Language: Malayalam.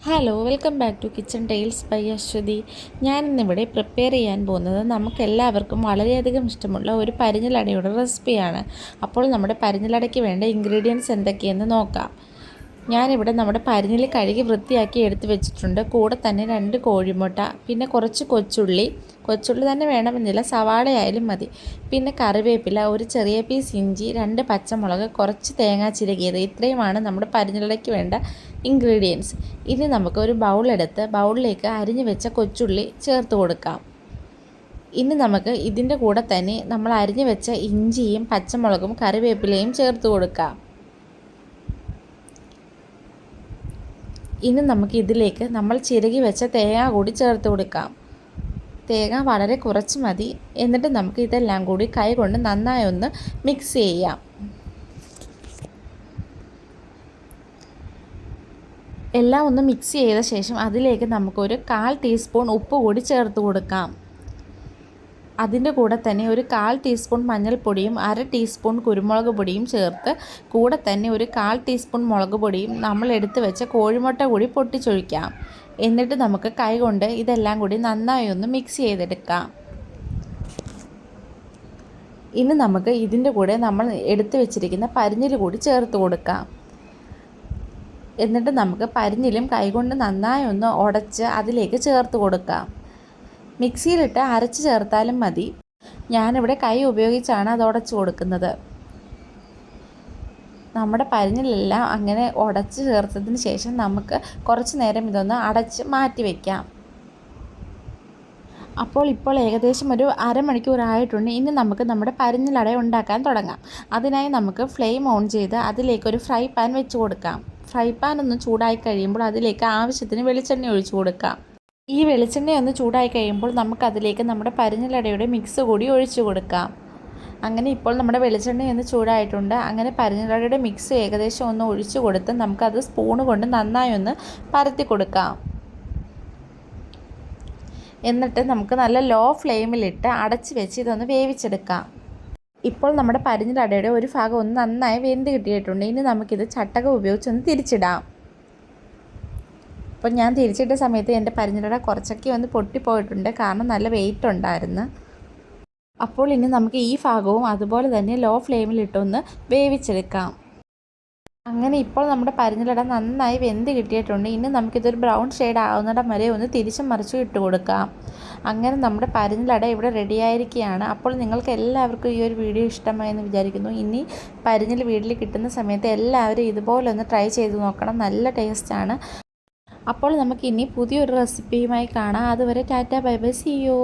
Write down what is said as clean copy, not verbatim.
Hello welcome back to kitchen tiles by Aswathy. ഞാനിന്നിവിടെ പ്രിപ്പയർ ചെയ്യാൻ പോകുന്നത് നമുക്കെല്ലാവർക്കും വളരെയധികം ഇഷ്ടമുള്ള ഒരു പരിഞ്ഞിലടയുടെ റെസിപ്പിയാണ്. അപ്പോൾ നമ്മുടെ പരിഞ്ഞിലടയ്ക്ക് വേണ്ട ഇൻഗ്രീഡിയൻസ് എന്തൊക്കെയെന്ന് നോക്കാം. ഞാനിവിടെ നമ്മുടെ പരിഞ്ഞിൽ കഴുകി വൃത്തിയാക്കി എടുത്ത് വെച്ചിട്ടുണ്ട്. കൂടെ തന്നെ 2 കോഴിമുട്ട, പിന്നെ കുറച്ച് കൊച്ചുള്ളി തന്നെ വേണമെന്നില്ല, സവാളയായാലും മതി. പിന്നെ കറിവേപ്പില, ഒരു ചെറിയ പീസ് ഇഞ്ചി, 2 പച്ചമുളക്, കുറച്ച് തേങ്ങ ചിരകിയത്. ഇത്രയുമാണ് നമ്മുടെ പരിഞ്ഞിലടയ്ക്ക് വേണ്ട ഇൻഗ്രീഡിയൻസ്. ഇനി നമുക്ക് ഒരു ബൗളെടുത്ത് ബൗളിലേക്ക് അരിഞ്ഞു വെച്ച കൊച്ചുള്ളി ചേർത്ത് കൊടുക്കാം. ഇനി നമുക്ക് ഇതിൻ്റെ കൂടെ തന്നെ നമ്മൾ അരിഞ്ഞു വെച്ച ഇഞ്ചിയും പച്ചമുളകും കറിവേപ്പിലയും ചേർത്ത് കൊടുക്കാം. ഇനി നമുക്ക് ഇതിലേക്ക് നമ്മൾ ചിരകി വെച്ച തേങ്ങ കൂടി ചേർത്ത് കൊടുക്കാം. തേങ്ങ വളരെ കുറച്ച് മതി. എന്നിട്ട് നമുക്ക് ഇതെല്ലാം കൂടി കൈ കൊണ്ട് നന്നായി ഒന്ന് മിക്സ് ചെയ്യാം. എല്ലാം ഒന്ന് മിക്സ് ചെയ്ത ശേഷം അതിലേക്ക് നമുക്കൊരു 1/4 ടീസ്പൂൺ ഉപ്പ് കൂടി ചേർത്ത് കൊടുക്കാം. അതിൻ്റെ കൂടെ തന്നെ ഒരു 1/4 ടീസ്പൂൺ മഞ്ഞൾപ്പൊടിയും 1/2 ടീസ്പൂൺ കുരുമുളക് പൊടിയും ചേർത്ത്, കൂടെ തന്നെ ഒരു 1/4 ടീസ്പൂൺ മുളക് പൊടിയും നമ്മൾ എടുത്ത് വെച്ച കോഴിമുട്ട കൂടി പൊട്ടിച്ചൊഴിക്കാം. എന്നിട്ട് നമുക്ക് കൈ കൊണ്ട് ഇതെല്ലാം കൂടി നന്നായി ഒന്ന് മിക്സ് ചെയ്തെടുക്കാം. ഇനി നമുക്ക് ഇതിൻ്റെ കൂടെ നമ്മൾ എടുത്ത് വെച്ചിരിക്കുന്ന പരിഞ്ഞിൽ കൂടി ചേർത്ത് കൊടുക്കാം. എന്നിട്ട് നമുക്ക് പരിഞ്ഞിലും കൈകൊണ്ട് നന്നായി ഒന്ന് ഉടച്ച് അതിലേക്ക് ചേർത്ത് കൊടുക്കാം. മിക്സിയിലിട്ട് അരച്ച് ചേർത്താലും മതി. ഞാനിവിടെ കൈ ഉപയോഗിച്ചാണ് അത് ഉടച്ച് കൊടുക്കുന്നത്. നമ്മുടെ പരിഞ്ഞിലെല്ലാം അങ്ങനെ ഉടച്ച് ചേർത്തതിന് ശേഷം നമുക്ക് കുറച്ച് നേരം ഇതൊന്ന് അടച്ച് മാറ്റി വയ്ക്കാം. ഇപ്പോൾ ഏകദേശം ഒരു അരമണിക്കൂറായിട്ടുണ്ട്. ഇനി നമുക്ക് നമ്മുടെ പരിഞ്ഞിലട ഉണ്ടാക്കാൻ തുടങ്ങാം. അതിനായി നമുക്ക് ഫ്ലെയിം ഓൺ ചെയ്ത് അതിലേക്കൊരു ഫ്രൈ പാൻ വെച്ച് കൊടുക്കാം. ഫ്രൈ പാൻ ഒന്ന് ചൂടായി കഴിയുമ്പോൾ അതിലേക്ക് ആവശ്യത്തിന് വെളിച്ചെണ്ണ ഒഴിച്ചു കൊടുക്കാം. ഈ വെളിച്ചെണ്ണ ഒന്ന് ചൂടായി കഴിയുമ്പോൾ നമുക്കതിലേക്ക് നമ്മുടെ പരിഞ്ഞിലടയുടെ മിക്സ് കൂടി ഒഴിച്ചു കൊടുക്കാം. അങ്ങനെ ഇപ്പോൾ നമ്മുടെ വെളിച്ചെണ്ണ ഒന്ന് ചൂടായിട്ടുണ്ട്. അങ്ങനെ പരിഞ്ഞിലടയുടെ മിക്സ് ഏകദേശം ഒന്ന് ഒഴിച്ചു കൊടുത്ത് നമുക്കത് സ്പൂണ് കൊണ്ട് നന്നായി ഒന്ന് പരത്തി കൊടുക്കാം. എന്നിട്ട് നമുക്ക് നല്ല ലോ ഫ്ലെയിമിലിട്ട് അടച്ച് വെച്ച് ഇതൊന്ന് വേവിച്ചെടുക്കാം. ഇപ്പോൾ നമ്മുടെ പരിഞ്ഞിലടയുടെ ഒരു ഭാഗം ഒന്ന് നന്നായി വെന്ത് കിട്ടിയിട്ടുണ്ട്. ഇനി നമുക്കിത് ചട്ടകം ഉപയോഗിച്ചൊന്ന് തിരിച്ചിടാം. അപ്പോൾ ഞാൻ തിരിച്ചിട്ട സമയത്ത് എൻ്റെ പരിഞ്ഞിലട കുറച്ചൊക്കെ ഒന്ന് പൊട്ടിപ്പോയിട്ടുണ്ട്, കാരണം നല്ല വെയിറ്റ് ഉണ്ടായിരുന്നു. അപ്പോൾ ഇനി നമുക്ക് ഈ ഭാഗവും അതുപോലെ തന്നെ ലോ ഫ്ലെയിമിലിട്ടൊന്ന് വേവിച്ചെടുക്കാം. അങ്ങനെ ഇപ്പോൾ നമ്മുടെ പരിഞ്ഞിലട നന്നായി വെന്ത് കിട്ടിയിട്ടുണ്ട്. ഇനി നമുക്കിതൊരു ബ്രൗൺ ഷെയ്ഡ് ആവുന്നിടം വരെ ഒന്ന് തിരിച്ചും മറിച്ചും ഇട്ട് കൊടുക്കാം. അങ്ങനെ നമ്മുടെ പരിഞ്ഞിലട ഇവിടെ റെഡിയായിരിക്കുകയാണ്. അപ്പോൾ നിങ്ങൾക്ക് എല്ലാവർക്കും ഈ ഒരു വീഡിയോ ഇഷ്ടമായെന്ന് വിചാരിക്കുന്നു. ഇനി പരിഞ്ഞിൽ വീട്ടിൽ കിട്ടുന്ന സമയത്ത് എല്ലാവരും ഇതുപോലെ ഒന്ന് ട്രൈ ചെയ്ത് നോക്കണം. നല്ല ടേസ്റ്റാണ്. അപ്പോൾ നമുക്കിനി പുതിയൊരു റെസിപ്പിയുമായി കാണാം. അതുവരെ tata bye bye, see U.